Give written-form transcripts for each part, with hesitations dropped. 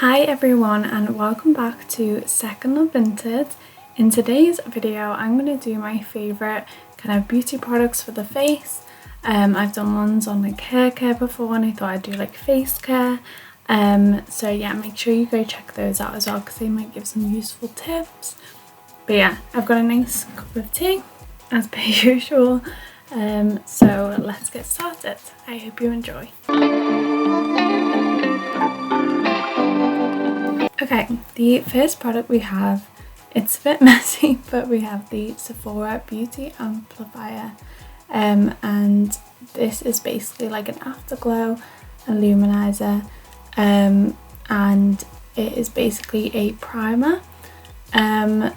Hi everyone and welcome back to Second Vinted. In today's video I'm going to do my favourite kind of beauty products for the face. I've done ones on like hair care before and I thought I'd do like face care. So yeah, make sure you go check those out as well because they might give some useful tips. But yeah, I've got a nice cup of tea as per usual. So let's get started. I hope you enjoy. Okay, the first product we have, it's a bit messy, but we have the Sephora Beauty Amplifier, and this is basically like an afterglow illuminizer, and it is basically a primer.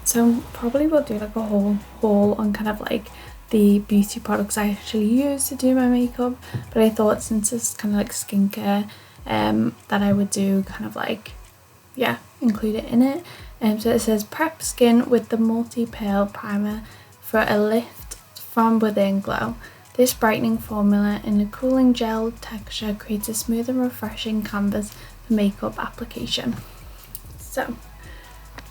So probably we'll do like a whole haul on kind of like the beauty products I actually use to do my makeup, but I thought since it's kind of like skincare, that I would do kind of like, yeah, include it in it. So it says prep skin with the multi-pearl primer for a lift from within glow. This brightening formula in a cooling gel texture creates a smooth and refreshing canvas for makeup application. So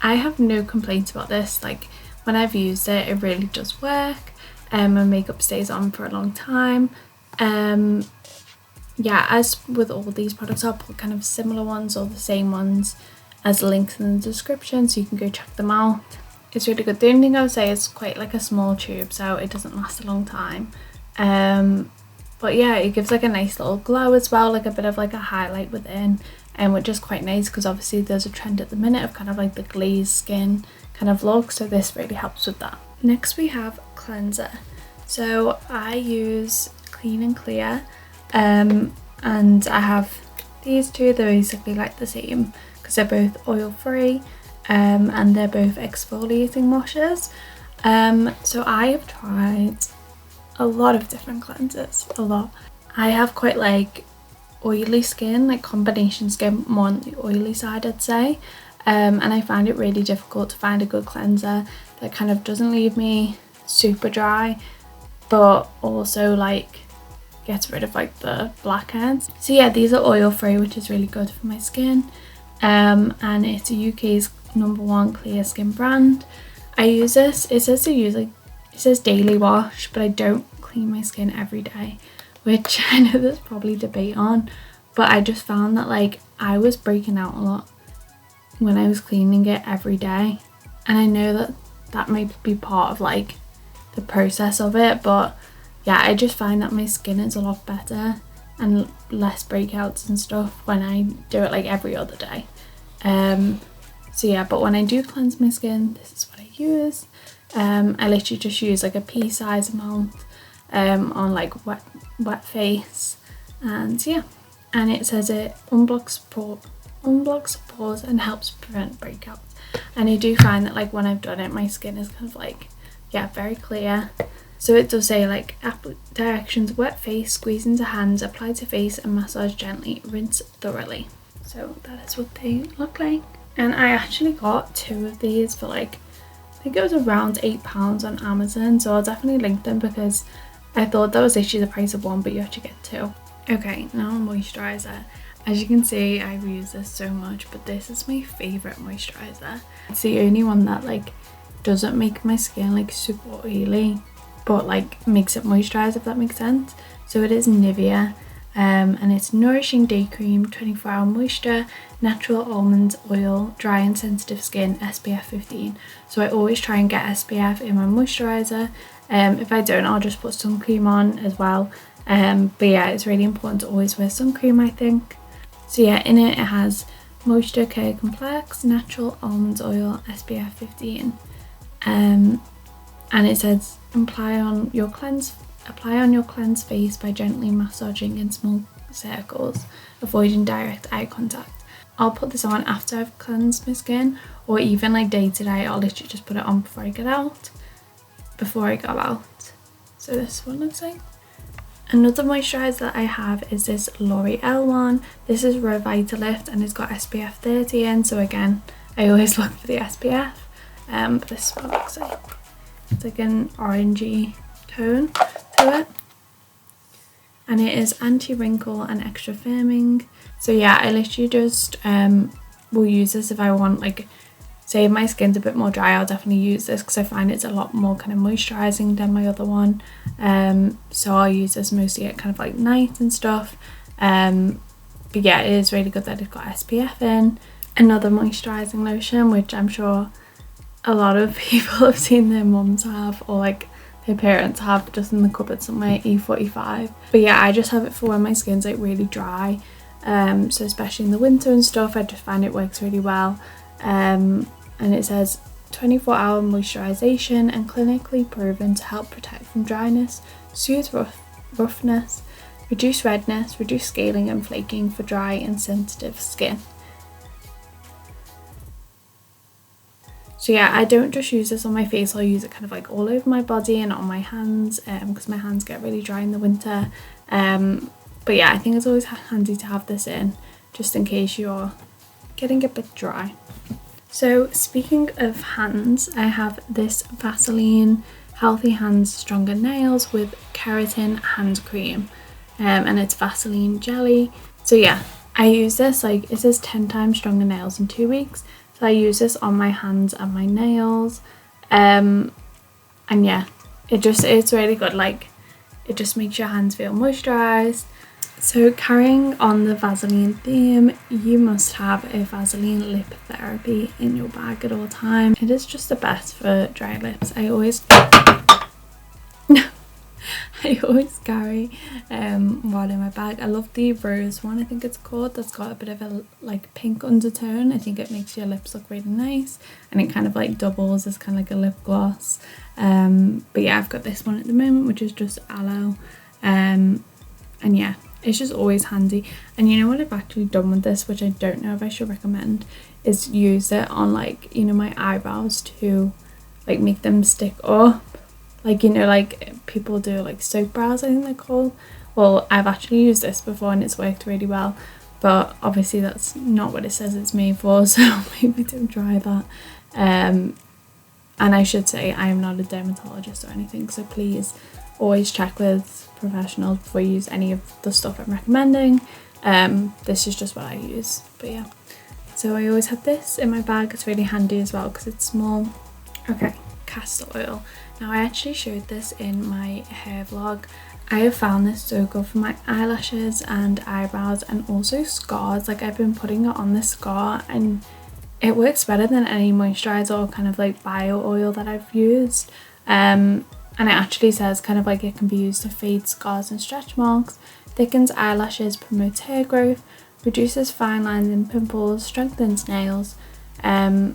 I have no complaints about this. Like when I've used it, it really does work. My makeup stays on for a long time. Yeah, as with all these products, I'll put kind of similar ones or the same ones as links in the description so you can go check them out. It's really good. The only thing I would say is quite like a small tube, so it doesn't last a long time. But yeah, it gives like a nice little glow as well, like a bit of like a highlight within, which is quite nice because obviously there's a trend at the minute of kind of like the glazed skin kind of look, so this really helps with that. Next we have cleanser. So I use Clean and Clear. And I have these two. They're basically like the same because they're both oil free, and they're both exfoliating washes. So I have tried a lot of different cleansers, I have quite like oily skin, like combination skin, more on the oily side I'd say, and I find it really difficult to find a good cleanser that kind of doesn't leave me super dry but also like gets rid of like the blackheads. So yeah, these are oil free, which is really good for my skin, and it's UK's #1 clear skin brand. I use this. It says to use like, it says daily wash, but I don't clean my skin every day, which I know there's probably debate on, but I just found that like I was breaking out a lot when I was cleaning it every day, and I know that that might be part of like the process of it, but yeah, I just find that my skin is a lot better and less breakouts and stuff when I do it like every other day. So yeah, but when I do cleanse my skin, this is what I use. I literally just use like a pea size amount on like wet face, and yeah, and it says it unblocks pores and helps prevent breakouts. And I do find that like when I've done it, my skin is kind of like, yeah, very clear. So it does say like directions: wet face, squeeze into hands, apply to face and massage gently, rinse thoroughly. So that is what they look like. And I actually got 2 of these for like, I think it was around £8 on Amazon, so I'll definitely link them because I thought that was literally the price of one, but you actually get 2. Okay, now moisturizer. As you can see, I've used this so much, but this is my favourite moisturizer. It's the only one that like doesn't make my skin like super oily, but like makes it moisturize, if that makes sense. So it is Nivea, and it's nourishing day cream, 24-hour moisture, natural almond oil, dry and sensitive skin, SPF 15. So I always try and get SPF in my moisturizer. If I don't, I'll just put sun cream on as well. But yeah, it's really important to always wear sun cream, I think. So yeah, in it has moisture care complex, natural almond oil, SPF 15, and it says apply on your cleansed face by gently massaging in small circles, avoiding direct eye contact. I'll put this on after I've cleansed my skin, or even like day to day. I'll literally just put it on before I go out. So this is what it looks like. Another moisturizer that I have is this L'Oreal one. This is Revitalift and it's got SPF 30 in, so again I always look for the SPF. But this is what it looks like. It's like an orangey tone to it, and it is anti-wrinkle and extra firming. So yeah, I literally just will use this if I want, like, say if my skin's a bit more dry, I'll definitely use this because I find it's a lot more kind of moisturizing than my other one. So I'll use this mostly at kind of like night and stuff. But yeah, it is really good that it's got SPF in. Another moisturizing lotion, which I'm sure a lot of people have seen their mums have, or like their parents have, just in the cupboard somewhere, E45. But yeah, I just have it for when my skin's like really dry. So especially in the winter and stuff, I just find it works really well. And it says 24-hour moisturization and clinically proven to help protect from dryness, soothe roughness, reduce redness, reduce scaling and flaking for dry and sensitive skin. So yeah, I don't just use this on my face, I'll use it kind of like all over my body and on my hands, because my hands get really dry in the winter. But yeah, I think it's always handy to have this in, just in case you're getting a bit dry. So speaking of hands, I have this Vaseline Healthy Hands Stronger Nails with Keratin Hand Cream. And it's Vaseline jelly. So yeah, I use this, like it says 10 times stronger nails in 2 weeks. So I use this on my hands and my nails. And yeah, it's really good. Like, it just makes your hands feel moisturized. So carrying on the Vaseline theme, you must have a Vaseline lip therapy in your bag at all times. It is just the best for dry lips. I always carry one in my bag. I love the rose one, I think it's called, that's got a bit of a like pink undertone. I think it makes your lips look really nice, and it kind of like doubles as kind of like a lip gloss. But yeah, I've got this one at the moment, which is just aloe. And yeah, it's just always handy. And you know what I've actually done with this, which I don't know if I should recommend, is use it on, like, you know, my eyebrows to like make them stick up. Like, you know, like people do like soap brows, I think they're called. Well, I've actually used this before and it's worked really well, but obviously that's not what it says it's made for, so maybe don't try that. And I should say I am not a dermatologist or anything, so please always check with professionals before you use any of the stuff I'm recommending. This is just what I use. But yeah, so I always have this in my bag. It's really handy as well because it's small. Okay, castor oil. Now, I actually showed this in my hair vlog. I have found this so good for my eyelashes and eyebrows and also scars. Like, I've been putting it on the scar and it works better than any moisturizer or kind of like bio oil that I've used. And it actually says kind of like it can be used to fade scars and stretch marks, thickens eyelashes, promotes hair growth, reduces fine lines and pimples, strengthens nails. So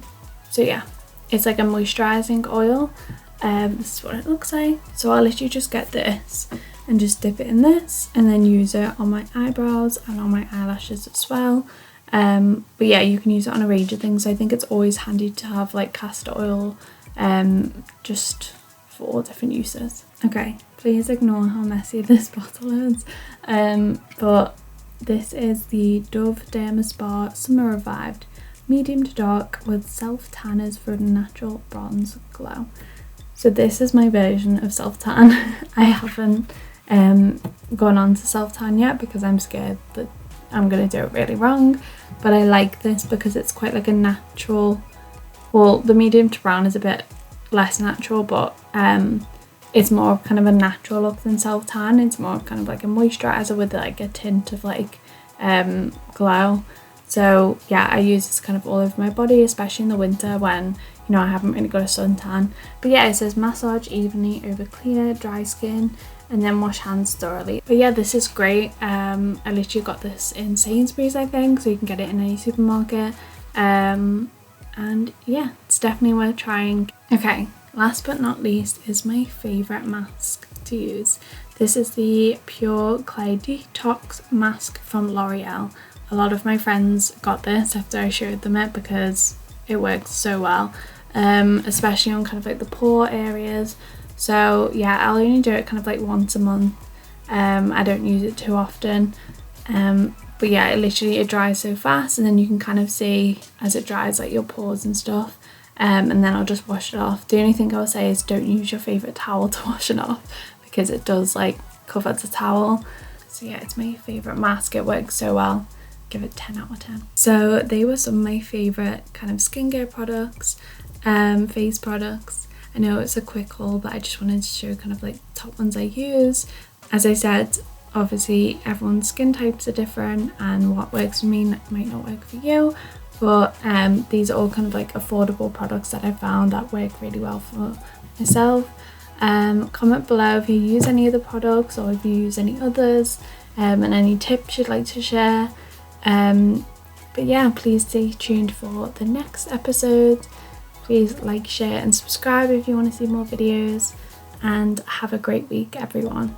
yeah, it's like a moisturizing oil. This is what it looks like. So I'll literally just get this and just dip it in this and then use it on my eyebrows and on my eyelashes as well. But yeah, you can use it on a range of things. I think it's always handy to have like castor oil, just for all different uses. Okay, please ignore how messy this bottle is. But this is the Dove Derma Spa Summer Revived medium to dark with self tanners for a natural bronze glow. So this is my version of self tan. I haven't gone on to self tan yet because I'm scared that I'm gonna do it really wrong, but I like this because it's quite like a natural, well, the medium to brown is a bit less natural, but it's more kind of a natural look than self tan. It's more kind of like a moisturizer with like a tint of like glow. So yeah, I use this kind of all over my body, especially in the winter when, you know, I haven't really got a suntan. But yeah, it says massage evenly over clear, dry skin and then wash hands thoroughly. But yeah, this is great. I literally got this in Sainsbury's, I think, so you can get it in any supermarket. And yeah, it's definitely worth trying. Okay, last but not least is my favourite mask to use. This is the Pure Clay Detox Mask from L'Oreal. A lot of my friends got this after I showed them it because it works so well, especially on kind of like the pore areas. So yeah, I'll only do it kind of like once a month. I don't use it too often, but yeah, it dries so fast, and then you can kind of see as it dries like your pores and stuff. And then I'll just wash it off. The only thing I will say is don't use your favourite towel to wash it off because it does like cover the towel. So yeah, it's my favourite mask. It works so well. give it 10 out of 10. So they were some of my favourite kind of skincare products, face products. I know it's a quick haul, but I just wanted to show kind of like top ones I use. As I said, obviously everyone's skin types are different and what works for me might not work for you, but these are all kind of like affordable products that I found that work really well for myself. Comment below if you use any of the products or if you use any others, and any tips you'd like to share. But yeah, please stay tuned for the next episode. Please like, share and subscribe if you want to see more videos, and have a great week everyone.